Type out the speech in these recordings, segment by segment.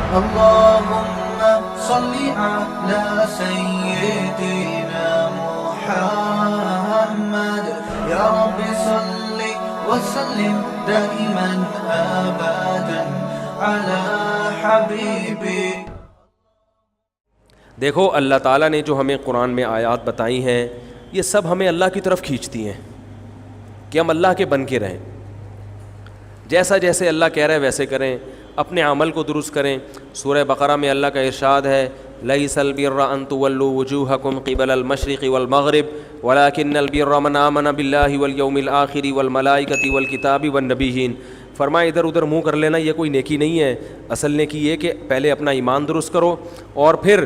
اللهم صل على سيدنا محمد يا رب صل وسلم دائما ابدا على حبيبك. دیکھو اللہ تعالیٰ نے جو ہمیں قرآن میں آیات بتائی ہیں یہ سب ہمیں اللہ کی طرف کھینچتی ہیں کہ ہم اللہ کے بن کے رہیں. جیسا جیسے اللہ کہہ رہا ہے ویسے کریں, اپنے عمل کو درست کریں. سورہ بقرہ میں اللہ کا ارشاد ہے لیس البر ان تولوا وجوہکم قبل المشرق والمغرب ولکن البر من آمن باللہ والیوم الآخر والملائکۃ والکتاب والنبیین. فرمایا ادھر ادھر منہ کر لینا یہ کوئی نیکی نہیں ہے. اصل نیکی یہ کہ پہلے اپنا ایمان درست کرو اور پھر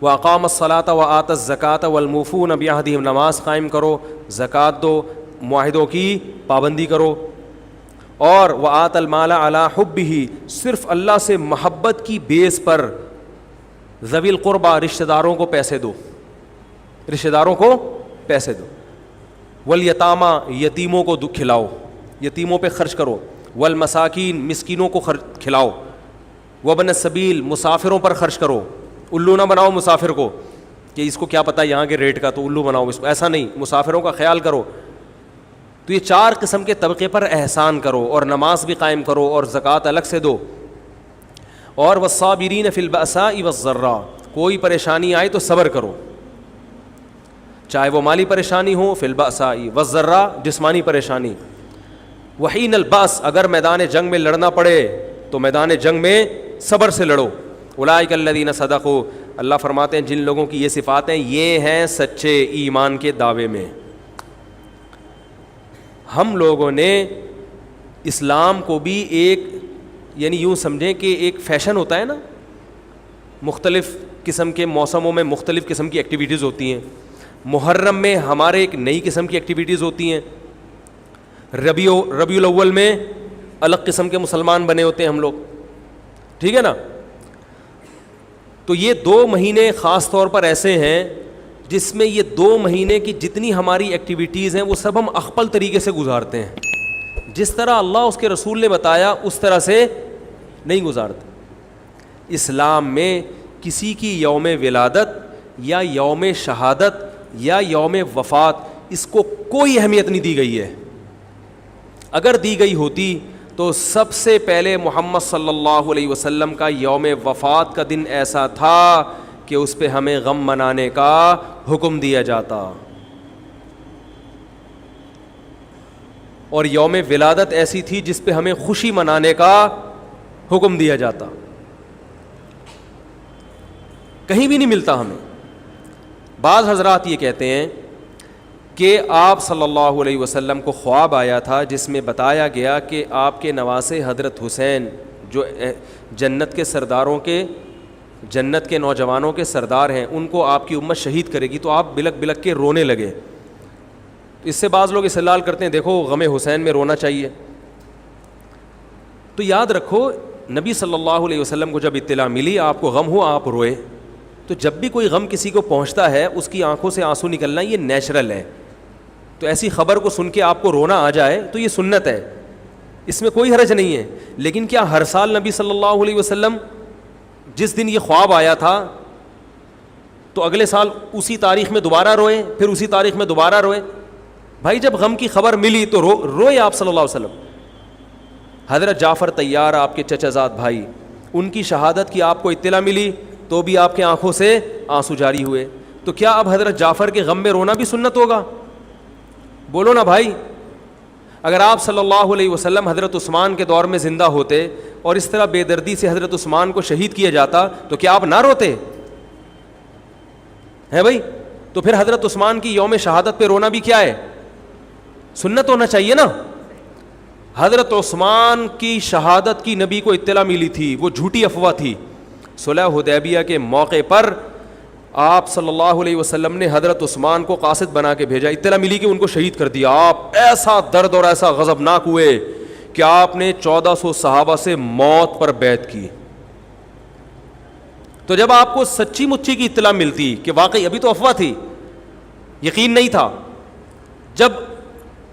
وَأَقَامَ الصَّلَاةَ وَآتَى الزَّكَاةَ وَالْمُوفُونَ بِعَهْدِهِمْ, نماز قائم کرو, زکوٰۃ دو, معاہدوں کی پابندی کرو. اور وَآتَى الْمَالَ عَلَى حُبِّهِ, صرف اللہ سے محبت کی بیس پر ذوی القربہ رشتہ داروں کو پیسے دو, رشتہ داروں کو پیسے دو. والیتامى, یتیموں کو کھلاؤ, یتیموں پہ خرچ کرو. والمساکین, مسکینوں کو کھلاؤ. وابن السبیل, مسافروں پر خرچ کرو. الو نہ بناؤ مسافر کو کہ اس کو کیا پتہ یہاں کے ریٹ کا تو الو بناؤ اس کو, ایسا نہیں, مسافروں کا خیال کرو. تو یہ 4 قسم کے طبقے پر احسان کرو اور نماز بھی قائم کرو اور زکوٰۃ الگ سے دو. اور والصابرین فی البأساء والضراء, کوئی پریشانی آئے تو صبر کرو, چاہے وہ مالی پریشانی ہو, فی البأساء والضراء جسمانی پریشانی. وحین البأس, اگر میدان جنگ میں لڑنا پڑے تو میدان جنگ میں صبر سے لڑو. اولئک الذین صدقوا, اللہ فرماتے ہیں جن لوگوں کی یہ صفات ہیں یہ ہیں سچے ایمان کے دعوے میں. ہم لوگوں نے اسلام کو بھی ایک یعنی یوں سمجھیں کہ ایک فیشن ہوتا ہے نا, مختلف قسم کے موسموں میں مختلف قسم کی ایکٹیویٹیز ہوتی ہیں. محرم میں ہمارے ایک نئی قسم کی ایکٹیویٹیز ہوتی ہیں, ربیع الاول میں الگ قسم کے مسلمان بنے ہوتے ہیں ہم لوگ, ٹھیک ہے نا. تو یہ 2 مہینے خاص طور پر ایسے ہیں جس میں یہ 2 مہینے کی جتنی ہماری ایکٹیویٹیز ہیں وہ سب ہم اخپل طریقے سے گزارتے ہیں. جس طرح اللہ اس کے رسول نے بتایا اس طرح سے نہیں گزارتے. اسلام میں کسی کی یوم ولادت یا یوم شہادت یا یوم وفات اس کو کوئی اہمیت نہیں دی گئی ہے. اگر دی گئی ہوتی تو سب سے پہلے محمد صلی اللہ علیہ وسلم کا یوم وفات کا دن ایسا تھا کہ اس پہ ہمیں غم منانے کا حکم دیا جاتا, اور یوم ولادت ایسی تھی جس پہ ہمیں خوشی منانے کا حکم دیا جاتا. کہیں بھی نہیں ملتا ہمیں. بعض حضرات یہ کہتے ہیں کہ آپ صلی اللہ علیہ وسلم کو خواب آیا تھا جس میں بتایا گیا کہ آپ کے نواسے حضرت حسین جو جنت کے سرداروں کے جنت کے نوجوانوں کے سردار ہیں ان کو آپ کی امت شہید کرے گی. تو آپ بلک بلک کے رونے لگے. اس سے بعض لوگ استدلال کرتے ہیں دیکھو غم حسین میں رونا چاہیے. تو یاد رکھو نبی صلی اللہ علیہ وسلم کو جب اطلاع ملی آپ کو غم ہوا آپ روئے, تو جب بھی کوئی غم کسی کو پہنچتا ہے اس کی آنکھوں سے آنسو نکلنا یہ نیچرل ہے. تو ایسی خبر کو سن کے آپ کو رونا آ جائے تو یہ سنت ہے, اس میں کوئی حرج نہیں ہے. لیکن کیا ہر سال نبی صلی اللہ علیہ وسلم جس دن یہ خواب آیا تھا تو اگلے سال اسی تاریخ میں دوبارہ روئے, پھر اسی تاریخ میں دوبارہ روئے؟ بھائی جب غم کی خبر ملی تو روئے آپ صلی اللہ علیہ وسلم. حضرت جعفر طیار آپ کے چچا زاد بھائی, ان کی شہادت کی آپ کو اطلاع ملی تو بھی آپ کے آنکھوں سے آنسو جاری ہوئے. تو کیا اب حضرت جعفر کے غم میں رونا بھی سنت ہوگا؟ بولو نا بھائی. اگر آپ صلی اللہ علیہ وسلم حضرت عثمان کے دور میں زندہ ہوتے اور اس طرح بے دردی سے حضرت عثمان کو شہید کیا جاتا تو کیا آپ نہ روتے ہیں بھائی؟ تو پھر حضرت عثمان کی یوم شہادت پہ رونا بھی کیا ہے؟ سنت ہونا چاہیے نا. حضرت عثمان کی شہادت کی نبی کو اطلاع ملی تھی, وہ جھوٹی افواہ تھی. صلح حدیبیہ کے موقع پر آپ صلی اللہ علیہ وسلم نے حضرت عثمان کو قاصد بنا کے بھیجا, اطلاع ملی کہ ان کو شہید کر دیا. آپ ایسا درد اور ایسا غضبناک ہوئے کہ آپ نے 1400 صحابہ سے موت پر بیعت کی. تو جب آپ کو سچی مچی کی اطلاع ملتی کہ واقعی ابھی تو افواہ تھی, یقین نہیں تھا, جب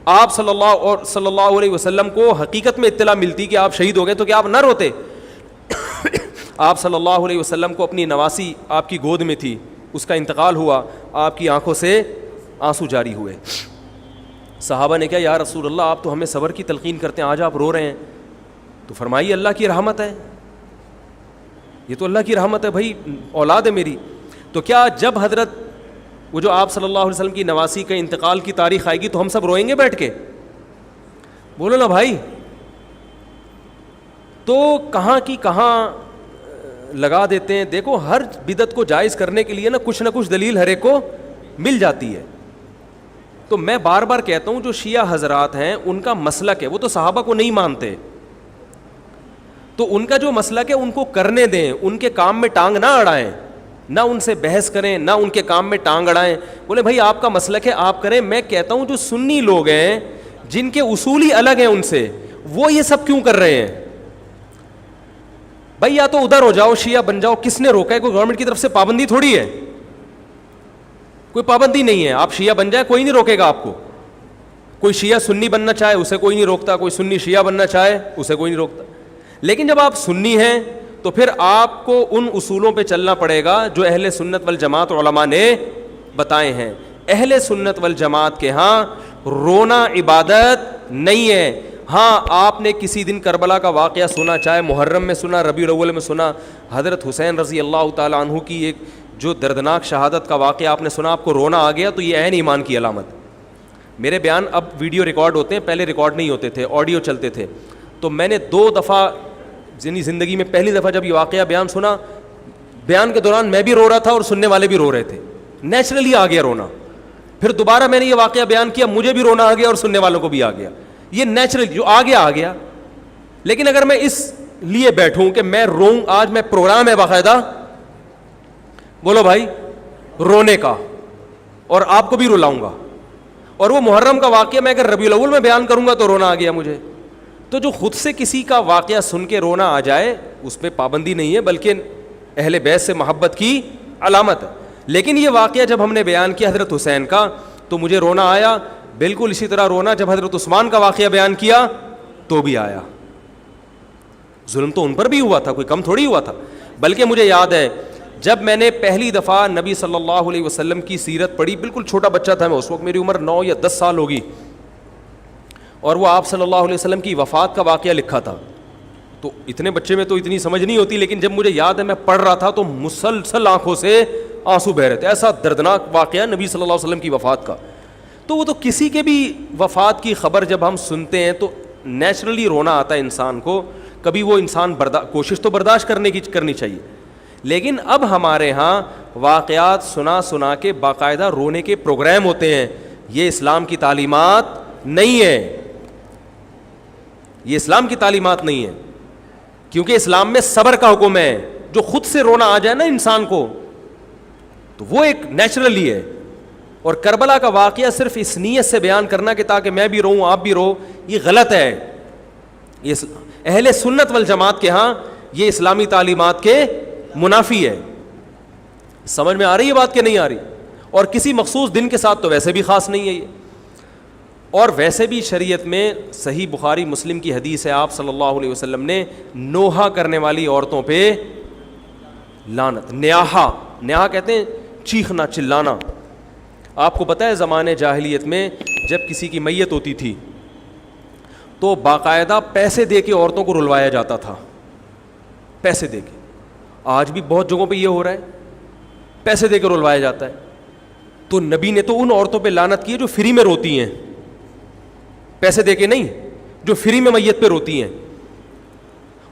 آپ صلی اللہ علیہ وسلم کو حقیقت میں اطلاع ملتی کہ آپ شہید ہو گئے تو کیا آپ نہ روتے؟ آپ صلی اللہ علیہ وسلم کو اپنی نواسی آپ کی گود میں تھی, اس کا انتقال ہوا, آپ کی آنکھوں سے آنسو جاری ہوئے. صحابہ نے کہا یا رسول اللہ آپ تو ہمیں صبر کی تلقین کرتے ہیں, آج آپ رو رہے ہیں. تو فرمائیے اللہ کی رحمت ہے, یہ تو اللہ کی رحمت ہے بھائی, اولاد ہے میری. تو کیا جب حضرت وہ جو آپ صلی اللہ علیہ وسلم کی نواسی کا انتقال کی تاریخ آئے گی تو ہم سب روئیں گے بیٹھ کے؟ بولو نا بھائی. تو کہاں کی کہاں لگا دیتے ہیں. دیکھو ہر بدعت کو جائز کرنے کے لیے نا کچھ دلیل ہر ایک کو مل جاتی ہے. تو میں بار بار کہتا ہوں جو شیعہ حضرات ہیں ان کا مسلک ہے, وہ تو صحابہ کو نہیں مانتے, تو ان کا جو مسلک ہے ان کو کرنے دیں, ان کے کام میں ٹانگ نہ اڑائیں, نہ ان سے بحث کریں, نہ ان کے کام میں ٹانگ اڑائیں. بولے بھائی آپ کا مسلک ہے آپ کریں. میں کہتا ہوں جو سنی لوگ ہیں جن کے اصول ہی الگ ہیں ان سے, وہ یہ سب کیوں کر رہے ہیں؟ بھائی یا تو ادھر ہو جاؤ, شیعہ بن جاؤ, کس نے روکا ہے؟ کوئی گورنمنٹ کی طرف سے پابندی تھوڑی ہے, کوئی پابندی نہیں ہے. آپ شیعہ بن جائے کوئی نہیں روکے گا آپ کو. کوئی شیعہ سنی بننا چاہے اسے کوئی نہیں روکتا, کوئی سنی شیعہ بننا چاہے اسے کوئی نہیں روکتا. لیکن جب آپ سنی ہیں تو پھر آپ کو ان اصولوں پہ چلنا پڑے گا جو اہل سنت والجماعت علماء نے بتائے ہیں. اہل سنت والجماعت کے ہاں رونا عبادت نہیں ہے. ہاں آپ نے کسی دن کربلا کا واقعہ سنا, چاہے محرم میں سنا, ربیع الاول میں سنا, حضرت حسین رضی اللہ تعالیٰ عنہ کی ایک جو دردناک شہادت کا واقعہ آپ نے سنا, آپ کو رونا آ گیا, تو یہ عین ایمان کی علامت. میرے بیان اب ویڈیو ریکارڈ ہوتے ہیں, پہلے ریکارڈ نہیں ہوتے تھے, آڈیو چلتے تھے. تو میں نے 2 دفعہ زندگی میں پہلی دفعہ جب یہ واقعہ بیان سنا, بیان کے دوران میں بھی رو رہا تھا اور سننے والے بھی رو رہے تھے, نیچرلی آ گیا رونا. پھر دوبارہ میں نے یہ واقعہ بیان کیا, مجھے بھی رونا آ گیا اور سننے والوں کو بھی آ گیا. یہ نیچرلی جو آ گیا. لیکن اگر میں اس لیے بیٹھوں کہ میں روؤں, آج میں پروگرام ہے باقاعدہ, بولو بھائی, رونے کا, اور آپ کو بھی رلاؤں گا. اور وہ محرم کا واقعہ میں اگر ربیع الاول میں بیان کروں گا تو رونا آ گیا مجھے. تو جو خود سے کسی کا واقعہ سن کے رونا آ جائے اس پہ پابندی نہیں ہے, بلکہ اہل بیت سے محبت کی علامت ہے. لیکن یہ واقعہ جب ہم نے بیان کیا حضرت حسین کا تو مجھے رونا آیا. بالکل اسی طرح رونا جب حضرت عثمان کا واقعہ بیان کیا تو بھی آیا. ظلم تو ان پر بھی ہوا تھا, کوئی کم تھوڑی ہوا تھا. بلکہ مجھے یاد ہے جب میں نے پہلی دفعہ نبی صلی اللہ علیہ وسلم کی سیرت پڑھی, بالکل چھوٹا بچہ تھا میں اس وقت, میری عمر 9 یا 10 سال ہوگی, اور وہ آپ صلی اللہ علیہ وسلم کی وفات کا واقعہ لکھا تھا. تو اتنے بچے میں تو اتنی سمجھ نہیں ہوتی, لیکن جب مجھے یاد ہے میں پڑھ رہا تھا تو مسلسل آنکھوں سے آنسو بہ رہے تھے. ایسا دردناک واقعہ نبی صلی اللہ علیہ وسلم کی وفات کا. تو وہ تو کسی کے بھی وفات کی خبر جب ہم سنتے ہیں تو نیچرلی رونا آتا ہے انسان کو. کبھی وہ انسان کوشش تو برداشت کرنی چاہیے. لیکن اب ہمارے ہاں واقعات سنا کے باقاعدہ رونے کے پروگرام ہوتے ہیں. یہ اسلام کی تعلیمات نہیں ہے, یہ اسلام کی تعلیمات نہیں ہے. کیونکہ اسلام میں صبر کا حکم ہے. جو خود سے رونا آ جائے نا انسان کو تو وہ ایک نیچرلی ہے. اور کربلا کا واقعہ صرف اس نیت سے بیان کرنا کہ تاکہ میں بھی روؤں آپ بھی رو, یہ غلط ہے. یہ اہل سنت والجماعت کے ہاں یہ اسلامی تعلیمات کے منافی ہے. سمجھ میں آ رہی ہے بات کہ نہیں آ رہی؟ اور کسی مخصوص دن کے ساتھ تو ویسے بھی خاص نہیں ہے یہ. اور ویسے بھی شریعت میں صحیح بخاری مسلم کی حدیث ہے, آپ صلی اللہ علیہ وسلم نے نوحہ کرنے والی عورتوں پہ لعنت, نیاحہ کہتے ہیں چیخنا چلانا. آپ کو پتہ ہے زمانے جاہلیت میں جب کسی کی میت ہوتی تھی تو باقاعدہ پیسے دے کے عورتوں کو رلوایا جاتا تھا, پیسے دے کے. آج بھی بہت جگہوں پہ یہ ہو رہا ہے, پیسے دے کے رلوایا جاتا ہے. تو نبی نے تو ان عورتوں پہ لعنت کی ہے جو فری میں روتی ہیں, پیسے دے کے نہیں, جو فری میں میت پہ روتی ہیں.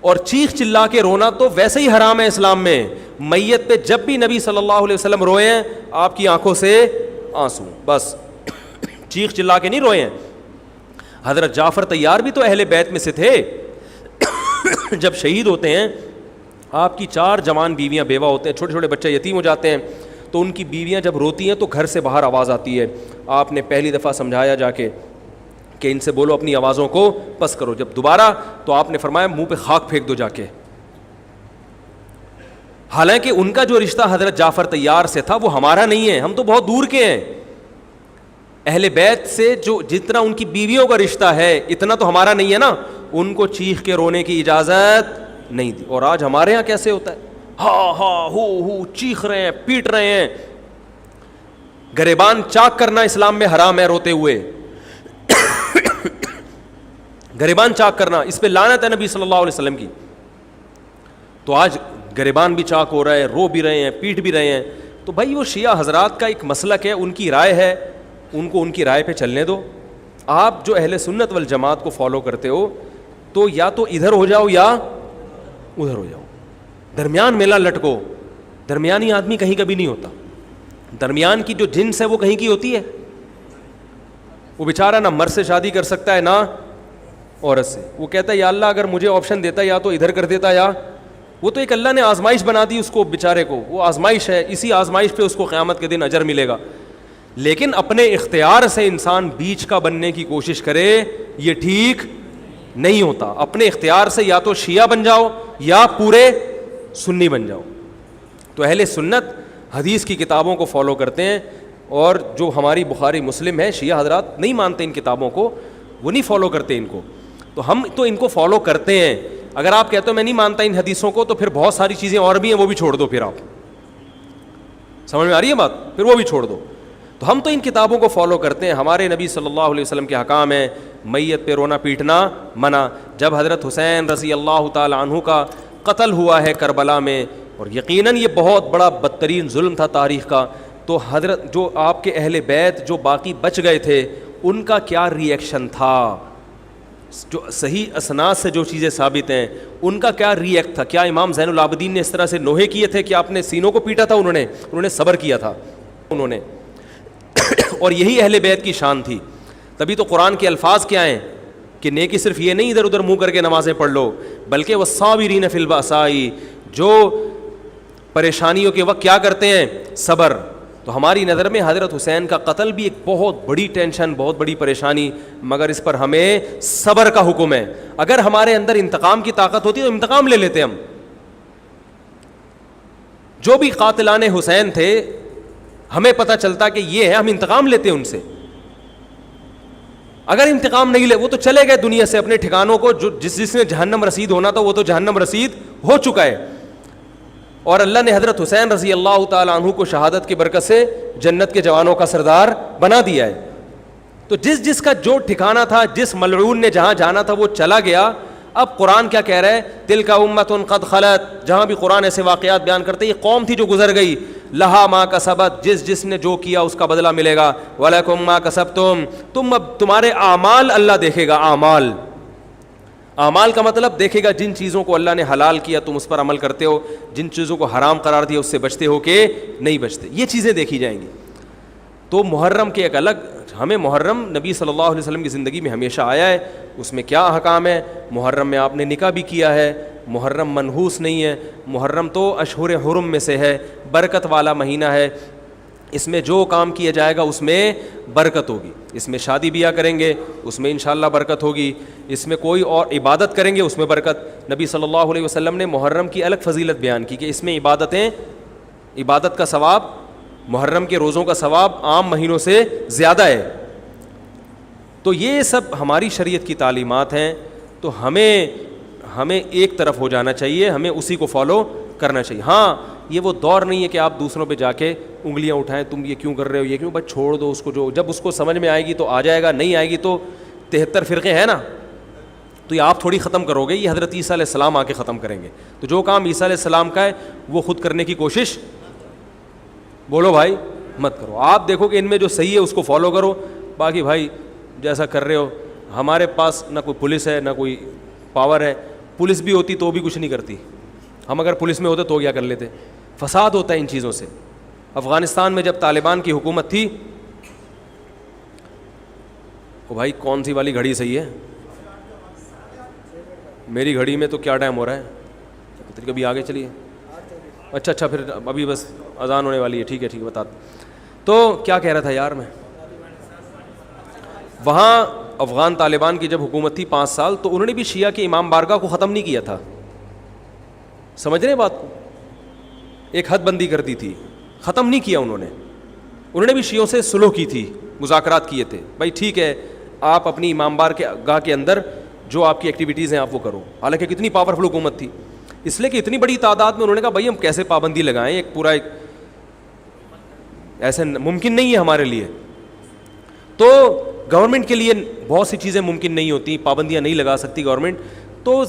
اور چیخ چلا کے رونا تو ویسے ہی حرام ہے اسلام میں. میت پہ جب بھی نبی صلی اللہ علیہ وسلم روئے ہیں آپ کی آنکھوں سے آنسو, بس چیخ چلا کے نہیں روئے ہیں. حضرت جعفر طیار بھی تو اہل بیت میں سے تھے. جب شہید ہوتے ہیں آپ کی 4 جوان بیویاں بیوہ ہوتے ہیں, چھوٹے چھوٹے بچے یتیم ہو جاتے ہیں, تو ان کی بیویاں جب روتی ہیں تو گھر سے باہر آواز آتی ہے. آپ نے پہلی دفعہ سمجھایا جا کے کہ ان سے بولو اپنی آوازوں کو پس کرو. جب دوبارہ تو آپ نے فرمایا منہ پہ خاک پھینک دو جا کے. حالانکہ ان کا جو رشتہ حضرت جعفر طیار سے تھا وہ ہمارا نہیں ہے, ہم تو بہت دور کے ہیں. اہل بیت سے جو جتنا ان کی بیویوں کا رشتہ ہے اتنا تو ہمارا نہیں ہے نا. ان کو چیخ کے رونے کی اجازت نہیں دی. اور آج ہمارے یہاں کیسے ہوتا ہے, ہاں ہاں ہو چیخ رہے ہیں, پیٹ رہے ہیں. گریبان چاک کرنا اسلام میں حرام ہے روتے ہوئے. گریبان چاک کرنا, اس پہ لعنت ہے نبی صلی اللہ علیہ وسلم کی. تو آج گریبان بھی چاک ہو رہا ہے, رو بھی رہے ہیں, پیٹ بھی رہے ہیں. تو بھائی وہ شیعہ حضرات کا ایک مسلک ہے, ان کی رائے ہے, ان کو ان کی رائے پہ چلنے دو. آپ جو اہل سنت والجماعت کو فالو کرتے ہو تو یا تو ادھر ہو جاؤ یا ادھر ہو جاؤ, درمیان میلہ لٹکو. درمیانی آدمی کہیں کبھی نہیں ہوتا. درمیان کی جو جنس ہے وہ کہیں کی ہوتی ہے. وہ بیچارہ نہ مرد سے شادی کر سکتا ہے نہ عورت سے. وہ کہتا ہے یا اللہ اگر مجھے آپشن دیتا یا تو ادھر کر دیتا, یا وہ تو ایک اللہ نے آزمائش بنا دی اس کو بیچارے کو, وہ آزمائش ہے, اسی آزمائش پہ اس کو قیامت کے دن اجر ملے گا. لیکن اپنے اختیار سے انسان بیچ کا بننے کی کوشش کرے, یہ ٹھیک نہیں ہوتا. اپنے اختیار سے یا تو شیعہ بن جاؤ یا پورے سنی بن جاؤ. تو اہل سنت حدیث کی کتابوں کو فالو کرتے ہیں, اور جو ہماری بخاری مسلم ہے شیعہ حضرات نہیں مانتے ان کتابوں کو, وہ نہیں فالو کرتے ان کو. تو ہم تو ان کو فالو کرتے ہیں. اگر آپ کہتے ہو میں نہیں مانتا ان حدیثوں کو, تو پھر بہت ساری چیزیں اور بھی ہیں وہ بھی چھوڑ دو. پھر آپ سمجھ میں آ رہی ہے بات, پھر وہ بھی چھوڑ دو. تو ہم تو ان کتابوں کو فالو کرتے ہیں. ہمارے نبی صلی اللہ علیہ وسلم کے حکام ہیں, میت پہ رونا پیٹنا منع. جب حضرت حسین رضی اللہ تعالی عنہ کا قتل ہوا ہے کربلا میں, اور یقیناً یہ بہت بڑا بدترین ظلم تھا تاریخ کا, تو حضرت جو آپ کے اہل بیت جو باقی بچ گئے تھے ان کا کیا ری ایکشن تھا, جو صحیح اسناد سے جو چیزیں ثابت ہیں ان کا کیا ری ایکٹ تھا. کیا امام زین العابدین نے اس طرح سے نوحے کیے تھے کہ آپ نے سینوں کو پیٹا تھا؟ انہوں نے صبر کیا تھا انہوں نے. اور یہی اہل بیت کی شان تھی. تبھی تو قرآن کے الفاظ کیا ہیں کہ نیکی صرف یہ نہیں ادھر ادھر منہ کر کے نمازیں پڑھ لو, بلکہ والصابرین فی البأساء, جو پریشانیوں کے وقت کیا کرتے ہیں, صبر. تو ہماری نظر میں حضرت حسین کا قتل بھی ایک بہت بڑی ٹینشن, بہت بڑی پریشانی, مگر اس پر ہمیں صبر کا حکم ہے. اگر ہمارے اندر انتقام کی طاقت ہوتی تو انتقام لے لیتے ہم. جو بھی قاتلان حسین تھے ہمیں پتہ چلتا کہ یہ ہے, ہم انتقام لیتے ان سے. اگر انتقام نہیں لے, وہ تو چلے گئے دنیا سے اپنے ٹھکانوں کو, جو جس نے جہنم رسید ہونا تھا وہ تو جہنم رسید ہو چکا ہے. اور اللہ نے حضرت حسین رضی اللہ تعالی عنہ کو شہادت کی برکت سے جنت کے جوانوں کا سردار بنا دیا ہے. تو جس کا جو ٹھکانہ تھا, جس ملعون نے جہاں جانا تھا وہ چلا گیا. اب قرآن کیا کہہ رہا ہے, تلک امۃ قد خلت. جہاں بھی قرآن ایسے واقعات بیان کرتے, یہ قوم تھی جو گزر گئی, لہا ما کسبت, جس نے جو کیا اس کا بدلہ ملے گا, ولکم ما کسبتم, اب تمہارے اعمال اللہ دیکھے گا. اعمال کا مطلب دیکھے گا جن چیزوں کو اللہ نے حلال کیا تم اس پر عمل کرتے ہو, جن چیزوں کو حرام قرار دیا اس سے بچتے ہو کہ نہیں بچتے, یہ چیزیں دیکھی جائیں گی. تو محرم کے ایک الگ, ہمیں محرم نبی صلی اللہ علیہ وسلم کی زندگی میں ہمیشہ آیا ہے, اس میں کیا احکام ہے. محرم میں آپ نے نکاح بھی کیا ہے, محرم منحوس نہیں ہے, محرم تو اشہر حرم میں سے ہے, برکت والا مہینہ ہے, اس میں جو کام کیا جائے گا اس میں برکت ہوگی. اس میں شادی بیاہ کریں گے اس میں انشاءاللہ برکت ہوگی, اس میں کوئی اور عبادت کریں گے اس میں برکت. نبی صلی اللہ علیہ وسلم نے محرم کی الگ فضیلت بیان کی کہ اس میں عبادت کا ثواب, محرم کے روزوں کا ثواب عام مہینوں سے زیادہ ہے. تو یہ سب ہماری شریعت کی تعلیمات ہیں. تو ہمیں ایک طرف ہو جانا چاہیے, ہمیں اسی کو فالو کرنا چاہیے. ہاں یہ وہ دور نہیں ہے کہ آپ دوسروں پہ جا کے انگلیاں اٹھائیں, تم یہ کیوں کر رہے ہو, یہ کیوں, بس چھوڑ دو اس کو, جو جب اس کو سمجھ میں آئے گی تو آ جائے گا, نہیں آئے گی تو 73 فرقے ہیں نا, تو یہ آپ تھوڑی ختم کرو گے, یہ حضرت عیسیٰ علیہ السلام آ کے ختم کریں گے. تو جو کام عیسیٰ علیہ السلام کا ہے وہ خود کرنے کی کوشش, بولو بھائی, مت کرو. آپ دیکھو کہ ان میں جو صحیح ہے اس کو فالو کرو, باقی بھائی جیسا کر رہے ہو. ہمارے پاس نہ کوئی پولیس ہے نہ کوئی پاور ہے, پولیس بھی ہوتی تو بھی کچھ نہیں کرتی. ہم اگر پولیس میں ہوتے تو کیا کر لیتے. فساد ہوتا ہے ان چیزوں سے. افغانستان میں جب طالبان کی حکومت تھی, او بھائی کون سی والی گھڑی صحیح ہے, میری گھڑی میں تو کیا ٹائم ہو رہا ہے, کبھی آگے چلیے. اچھا پھر ابھی بس اذان ہونے والی ہے, ٹھیک ہے بتا. تو کیا کہہ رہا تھا یار میں, وہاں افغان طالبان کی جب حکومت تھی 5 سال, تو انہوں نے بھی شیعہ کے امام بارگاہ کو ختم نہیں کیا تھا. سمجھ رہے بات کو, ایک حد بندی کر دی تھی, ختم نہیں کیا انہوں نے بھی شیعوں سے صلح کی تھی, مذاکرات کیے تھے, بھائی ٹھیک ہے آپ اپنی امام بارگاہ کے اندر جو آپ کی ایکٹیویٹیز ہیں آپ وہ کرو. حالانکہ کتنی پاورفل حکومت تھی. اس لیے کہ اتنی بڑی تعداد میں انہوں نے کہا بھائی ہم کیسے پابندی لگائیں, ایک پورا ایک ایسے ممکن نہیں ہے ہمارے لیے. تو گورنمنٹ کے لیے بہت سی چیزیں ممکن نہیں ہوتی, پابندیاں نہیں لگا سکتی گورنمنٹ. تو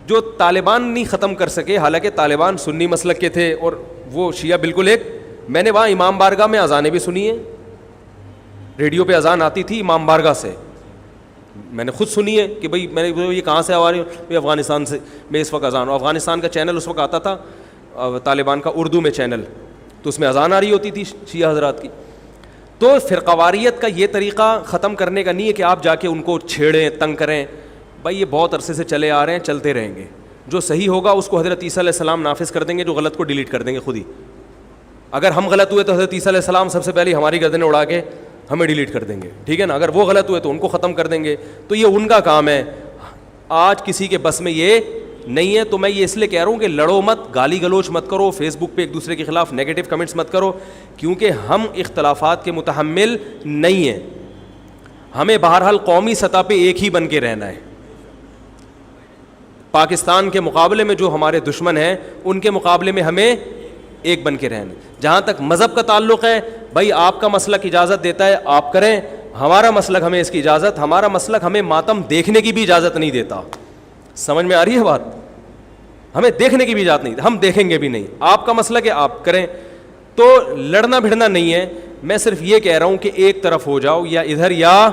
جو طالبان نہیں ختم کر سکے, حالانکہ طالبان سنی مسلک کے تھے اور وہ شیعہ بالکل ایک, میں نے وہاں امام بارگاہ میں اذانیں بھی سنی ہیں, ریڈیو پہ اذان آتی تھی امام بارگاہ سے, میں نے خود سنی ہے کہ بھائی میں نے یہ کہاں سے آ رہی ہوں, افغانستان سے میں اس وقت اذان ہوں. افغانستان کا چینل اس وقت آتا تھا طالبان کا اردو میں چینل, تو اس میں اذان آ رہی ہوتی تھی شیعہ حضرات کی. تو فرقواریت کا یہ طریقہ ختم کرنے کا نہیں ہے کہ آپ جا کے ان کو چھیڑیں, تنگ کریں. بھائی یہ بہت عرصے سے چلے آ رہے ہیں, چلتے رہیں گے. جو صحیح ہوگا اس کو حضرت عیسیٰ علیہ السلام نافذ کر دیں گے, جو غلط کو ڈیلیٹ کر دیں گے خود ہی. اگر ہم غلط ہوئے تو حضرت عیسیٰ علیہ السلام سب سے پہلے ہماری گردنیں اڑا کے ہمیں ڈیلیٹ کر دیں گے, ٹھیک ہے نا. اگر وہ غلط ہوئے تو ان کو ختم کر دیں گے. تو یہ ان کا کام ہے, آج کسی کے بس میں یہ نہیں ہے. تو میں یہ اس لیے کہہ رہا ہوں کہ لڑو مت, گالی گلوچ مت کرو, فیس بک پہ ایک دوسرے کے خلاف نیگیٹو کمنٹس مت کرو, کیونکہ ہم اختلافات کے متحمل نہیں ہیں. ہمیں بہرحال قومی سطح پہ ایک ہی بن کے رہنا ہے. پاکستان کے مقابلے میں جو ہمارے دشمن ہیں ان کے مقابلے میں ہمیں ایک بن کے رہنا. جہاں تک مذہب کا تعلق ہے, بھائی آپ کا مسلک اجازت دیتا ہے آپ کریں, ہمارا مسلک ہمیں اس کی اجازت, ہمارا مسلک ہمیں ماتم دیکھنے کی بھی اجازت نہیں دیتا. سمجھ میں آ رہی ہے بات؟ ہمیں دیکھنے کی بھی اجازت نہیں, ہم دیکھیں گے بھی نہیں. آپ کا مسلک ہے آپ کریں. تو لڑنا بھڑنا نہیں ہے. میں صرف یہ کہہ رہا ہوں کہ ایک طرف ہو جاؤ, یا ادھر یا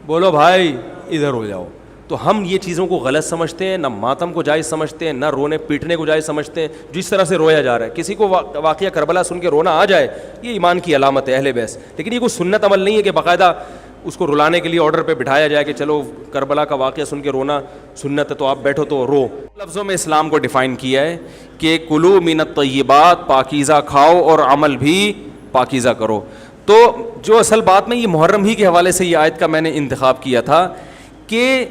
بولو بھائی ادھر ہو جاؤ. تو ہم یہ چیزوں کو غلط سمجھتے ہیں, نہ ماتم کو جائز سمجھتے ہیں, نہ رونے پیٹنے کو جائز سمجھتے ہیں. جس طرح سے رویا جا رہا ہے, کسی کو واقعہ کربلا سن کے رونا آ جائے, یہ ایمان کی علامت ہے اہل بیت. لیکن یہ کوئی سنت عمل نہیں ہے کہ باقاعدہ اس کو رلانے کے لیے آرڈر پہ بٹھایا جائے کہ چلو کربلا کا واقعہ سن کے رونا سنت ہے تو آپ بیٹھو تو رو. لفظوں میں اسلام کو ڈیفائن کیا ہے کہ کلوا من الطیبات, پاکیزہ کھاؤ اور عمل بھی پاکیزہ کرو. تو جو اصل بات میں یہ محرم ہی کے حوالے سے یہ آیت کا میں نے انتخاب کیا تھا کہ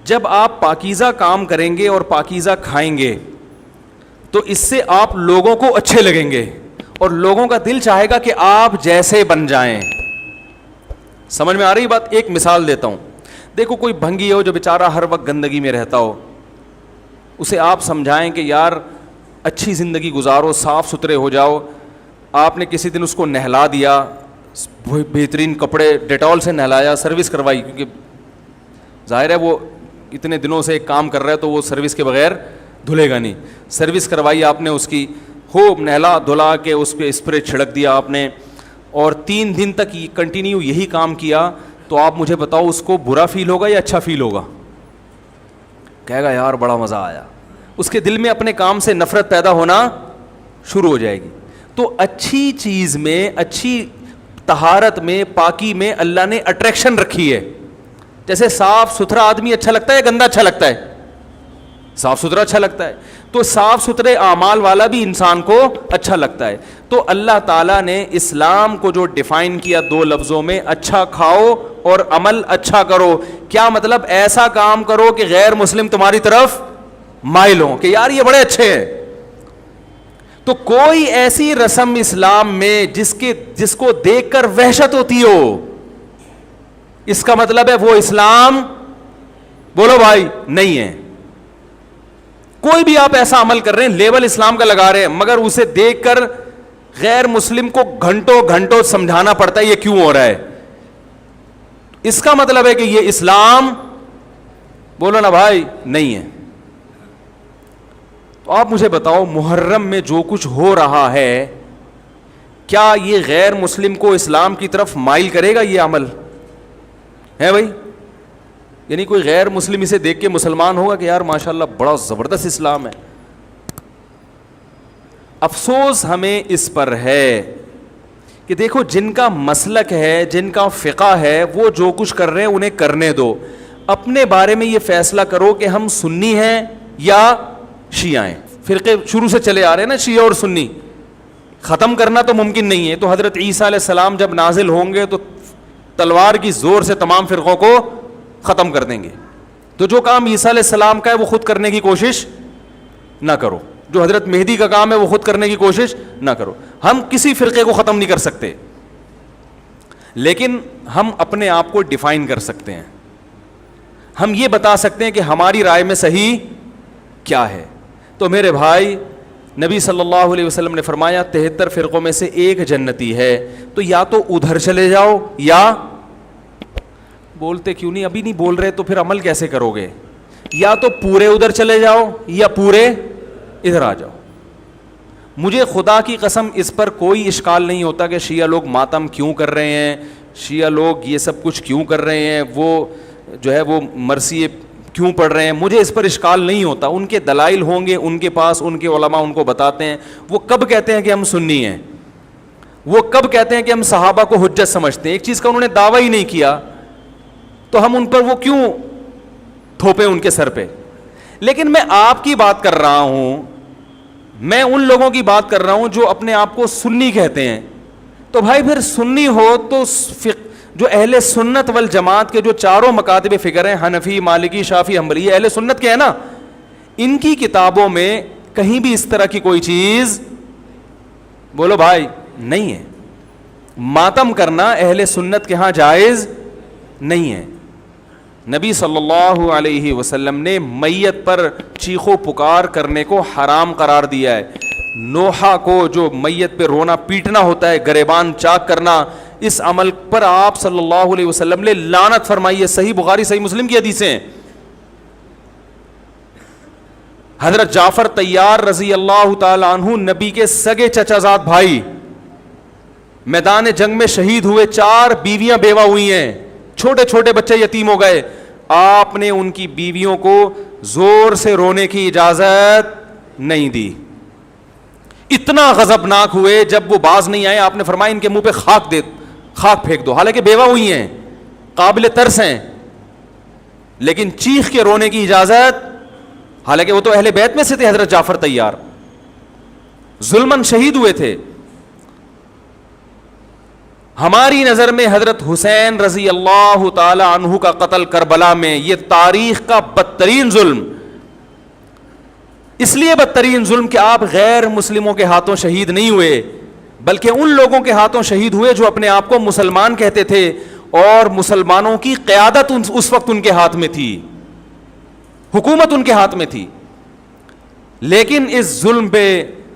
جب آپ پاکیزہ کام کریں گے اور پاکیزہ کھائیں گے تو اس سے آپ لوگوں کو اچھے لگیں گے اور لوگوں کا دل چاہے گا کہ آپ جیسے بن جائیں. سمجھ میں آ رہی بات؟ ایک مثال دیتا ہوں. دیکھو کوئی بھنگی ہو جو بیچارہ ہر وقت گندگی میں رہتا ہو, اسے آپ سمجھائیں کہ یار اچھی زندگی گزارو, صاف ستھرے ہو جاؤ. آپ نے کسی دن اس کو نہلا دیا, بہترین کپڑے ڈیٹول سے نہلایا, سروس کروائی, کیونکہ ظاہر ہے وہ اتنے دنوں سے ایک کام کر رہا ہے تو وہ سروس کے بغیر دھلے گا نہیں. سروس کروائی آپ نے اس کی, خوب نہلا دھلا کے اس پہ اسپرے چھڑک دیا آپ نے, اور 3 دن تک کنٹینیو یہی کام کیا, تو آپ مجھے بتاؤ اس کو برا فیل ہوگا یا اچھا فیل ہوگا؟ کہے گا یار بڑا مزہ آیا. اس کے دل میں اپنے کام سے نفرت پیدا ہونا شروع ہو جائے گی. تو اچھی چیز میں, اچھی طہارت میں, پاکی میں اللہ نے اٹریکشن رکھی ہے. جیسے صاف ستھرا آدمی اچھا لگتا ہے, گندا اچھا لگتا ہے؟ صاف ستھرا اچھا لگتا ہے. تو صاف ستھرے اعمال والا بھی انسان کو اچھا لگتا ہے. تو اللہ تعالیٰ نے اسلام کو جو ڈیفائن کیا 2 لفظوں میں, اچھا کھاؤ اور عمل اچھا کرو. کیا مطلب؟ ایسا کام کرو کہ غیر مسلم تمہاری طرف مائل ہوں کہ یار یہ بڑے اچھے ہیں. تو کوئی ایسی رسم اسلام میں جس کو دیکھ کر وحشت ہوتی ہو, اس کا مطلب ہے وہ اسلام, بولو بھائی, نہیں ہے. کوئی بھی آپ ایسا عمل کر رہے ہیں, لیبل اسلام کا لگا رہے ہیں, مگر اسے دیکھ کر غیر مسلم کو گھنٹوں گھنٹوں سمجھانا پڑتا ہے یہ کیوں ہو رہا ہے, اس کا مطلب ہے کہ یہ اسلام, بولو نا بھائی, نہیں ہے. تو آپ مجھے بتاؤ محرم میں جو کچھ ہو رہا ہے, کیا یہ غیر مسلم کو اسلام کی طرف مائل کرے گا یہ عمل ہے بھائی؟ یعنی کوئی غیر مسلم اسے دیکھ کے مسلمان ہوگا کہ یار ماشاءاللہ بڑا زبردست اسلام ہے؟ افسوس ہمیں اس پر ہے کہ دیکھو جن کا مسلک ہے, جن کا فقہ ہے, وہ جو کچھ کر رہے ہیں انہیں کرنے دو. اپنے بارے میں یہ فیصلہ کرو کہ ہم سنی ہیں یا شیعہ ہیں. فرقے شروع سے چلے آ رہے ہیں نا, شیعہ اور سنی, ختم کرنا تو ممکن نہیں ہے. تو حضرت عیسیٰ علیہ السلام جب نازل ہوں گے تو تلوار کی زور سے تمام فرقوں کو ختم کر دیں گے. تو جو کام عیسیٰ علیہ السلام کا ہے وہ خود کرنے کی کوشش نہ کرو, جو حضرت مہدی کا کام ہے وہ خود کرنے کی کوشش نہ کرو. ہم کسی فرقے کو ختم نہیں کر سکتے, لیکن ہم اپنے آپ کو ڈیفائن کر سکتے ہیں. ہم یہ بتا سکتے ہیں کہ ہماری رائے میں صحیح کیا ہے. تو میرے بھائی نبی صلی اللہ علیہ وسلم نے فرمایا 73 فرقوں میں سے ایک جنتی ہے, تو یا تو ادھر چلے جاؤ یا بولتے کیوں نہیں, ابھی نہیں بول رہے تو پھر عمل کیسے کرو گے, یا تو پورے ادھر چلے جاؤ یا پورے ادھر آ جاؤ. مجھے خدا کی قسم اس پر کوئی اشکال نہیں ہوتا کہ شیعہ لوگ ماتم کیوں کر رہے ہیں, شیعہ لوگ یہ سب کچھ کیوں کر رہے ہیں, وہ جو ہے وہ مرثیے کیوں پڑھ رہے ہیں, مجھے اس پر اشکال نہیں ہوتا. ان کے دلائل ہوں گے ان کے پاس, ان کے علماء ان کو بتاتے ہیں. وہ کب کہتے ہیں کہ ہم سنی ہیں, وہ کب کہتے ہیں کہ ہم صحابہ کو حجت سمجھتے ہیں, ایک چیز کا انہوں نے دعویٰ ہی نہیں کیا تو ہم ان پر وہ کیوں تھوپیں ان کے سر پہ. لیکن میں آپ کی بات کر رہا ہوں, میں ان لوگوں کی بات کر رہا ہوں جو اپنے آپ کو سنی کہتے ہیں. تو بھائی پھر سنی ہو تو جو اہل سنت والجماعت کے جو چاروں مکاتب فکر ہیں, حنفی, مالکی, شافعی, حنبلی, اہل سنت کے ہیں نا, ان کی کتابوں میں کہیں بھی اس طرح کی کوئی چیز بولو بھائی نہیں ہے. ماتم کرنا اہل سنت کے ہاں جائز نہیں ہے. نبی صلی اللہ علیہ وسلم نے میت پر چیخو پکار کرنے کو حرام قرار دیا ہے. نوحہ کو جو میت پہ رونا پیٹنا ہوتا ہے, گریبان چاک کرنا, اس عمل پر آپ صلی اللہ علیہ وسلم نے لعنت فرمائی ہے. صحیح بخاری صحیح مسلم کی حدیثیں ہیں. حضرت جعفر طیار رضی اللہ تعالی عنہ نبی کے سگے چچا زاد بھائی میدان جنگ میں شہید ہوئے, 4 بیویاں بیوہ ہوئی ہیں, چھوٹے چھوٹے بچے یتیم ہو گئے. آپ نے ان کی بیویوں کو زور سے رونے کی اجازت نہیں دی. اتنا غضبناک ہوئے جب وہ باز نہیں آئے, آپ نے فرمایا ان کے منہ پہ خاک پھینک دو. حالانکہ بیوہ ہوئی ہیں, قابل ترس ہیں, لیکن چیخ کے رونے کی اجازت, حالانکہ وہ تو اہل بیت میں سے تھے. حضرت جعفر طیار ظلماً شہید ہوئے تھے. ہماری نظر میں حضرت حسین رضی اللہ تعالی عنہ کا قتل کربلا میں یہ تاریخ کا بدترین ظلم, اس لیے بدترین ظلم کہ آپ غیر مسلموں کے ہاتھوں شہید نہیں ہوئے, بلکہ ان لوگوں کے ہاتھوں شہید ہوئے جو اپنے آپ کو مسلمان کہتے تھے, اور مسلمانوں کی قیادت اس وقت ان کے ہاتھ میں تھی, حکومت ان کے ہاتھ میں تھی. لیکن اس ظلم پہ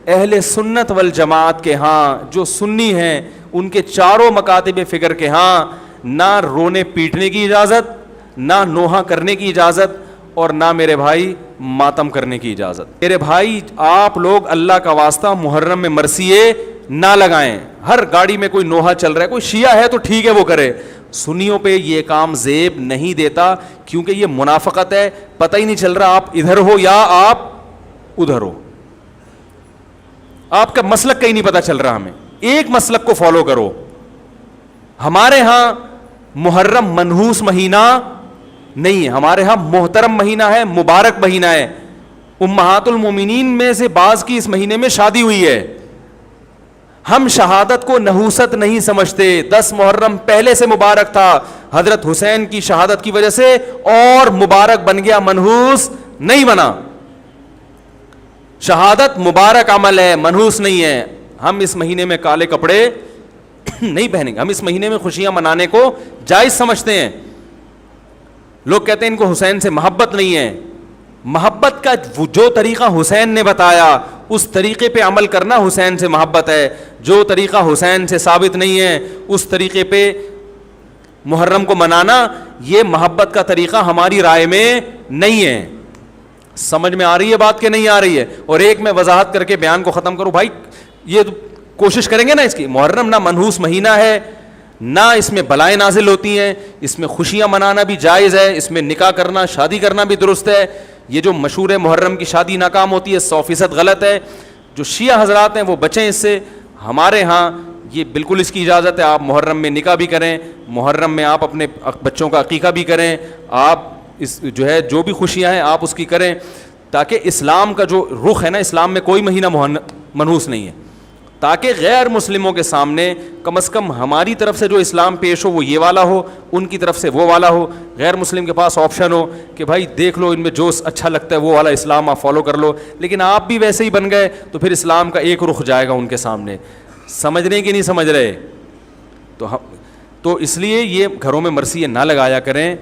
اہل سنت والجماعت کے ہاں جو سنی ہیں, ان کے چاروں مکاتب فکر کے ہاں نہ رونے پیٹنے کی اجازت, نہ نوحہ کرنے کی اجازت, اور نہ میرے بھائی ماتم کرنے کی اجازت. میرے بھائی آپ لوگ اللہ کا واسطہ محرم میں مرثیے نہ لگائیں. ہر گاڑی میں کوئی نوحہ چل رہا ہے, کوئی شیعہ ہے تو ٹھیک ہے وہ کرے, سنیوں پہ یہ کام زیب نہیں دیتا, کیونکہ یہ منافقت ہے. پتہ ہی نہیں چل رہا آپ ادھر ہو یا آپ ادھر ہو, آپ کا مسلک کہیں نہیں پتہ چل رہا. ہمیں ایک مسلک کو فالو کرو. ہمارے ہاں محرم منحوس مہینہ نہیں ہے, ہمارے ہاں محترم مہینہ ہے, مبارک مہینہ ہے. امہات المومنین میں سے بعض کی اس مہینے میں شادی ہوئی ہے. ہم شہادت کو نحوست نہیں سمجھتے. 10 محرم پہلے سے مبارک تھا, حضرت حسین کی شہادت کی وجہ سے اور مبارک بن گیا, منحوس نہیں بنا. شہادت مبارک عمل ہے, منحوس نہیں ہے. ہم اس مہینے میں کالے کپڑے نہیں پہنیں گے, ہم اس مہینے میں خوشیاں منانے کو جائز سمجھتے ہیں. لوگ کہتے ہیں ان کو حسین سے محبت نہیں ہے. محبت کا جو طریقہ حسین نے بتایا اس طریقے پہ عمل کرنا حسین سے محبت ہے. جو طریقہ حسین سے ثابت نہیں ہے اس طریقے پہ محرم کو منانا یہ محبت کا طریقہ ہماری رائے میں نہیں ہے. سمجھ میں آ رہی ہے بات کہ نہیں آ رہی ہے؟ اور ایک میں وضاحت کر کے بیان کو ختم کروں. بھائی یہ کوشش کریں گے نا اس کی, محرم نہ منحوس مہینہ ہے, نہ اس میں بلائیں نازل ہوتی ہیں, اس میں خوشیاں منانا بھی جائز ہے, اس میں نکاح کرنا شادی کرنا بھی درست ہے. یہ جو مشہور ہے محرم کی شادی ناکام ہوتی ہے 100% غلط ہے. جو شیعہ حضرات ہیں وہ بچیں اس سے. ہمارے ہاں یہ بالکل اس کی اجازت ہے, آپ محرم میں نکاح بھی کریں, محرم میں آپ اپنے بچوں کا عقیقہ بھی کریں, آپ اس جو ہے جو بھی خوشیاں ہیں آپ اس کی کریں, تاکہ اسلام کا جو رخ ہے نا, اسلام میں کوئی مہینہ منحوس نہیں ہے, تاکہ غیر مسلموں کے سامنے کم از کم ہماری طرف سے جو اسلام پیش ہو وہ یہ والا ہو, ان کی طرف سے وہ والا ہو. غیر مسلم کے پاس آپشن ہو کہ بھائی دیکھ لو ان میں جو اچھا لگتا ہے وہ والا اسلام آپ فالو کر لو, لیکن آپ بھی ویسے ہی بن گئے تو پھر اسلام کا ایک رخ جائے گا ان کے سامنے. سمجھ رہے کہ نہیں سمجھ رہے؟ تو اس لیے یہ گھروں میں مرثیے نہ لگایا کریں.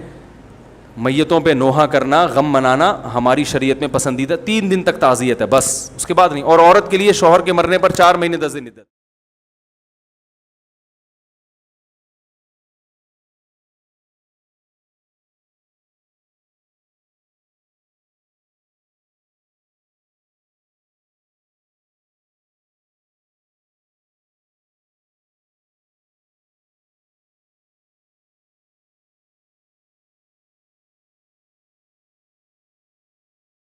میتوں پہ نوحہ کرنا، غم منانا ہماری شریعت میں پسندیدہ، 3 دن تک تعزیت ہے بس، اس کے بعد نہیں. اور عورت کے لیے شوہر کے مرنے پر 4 مہینے 10 دن عدت.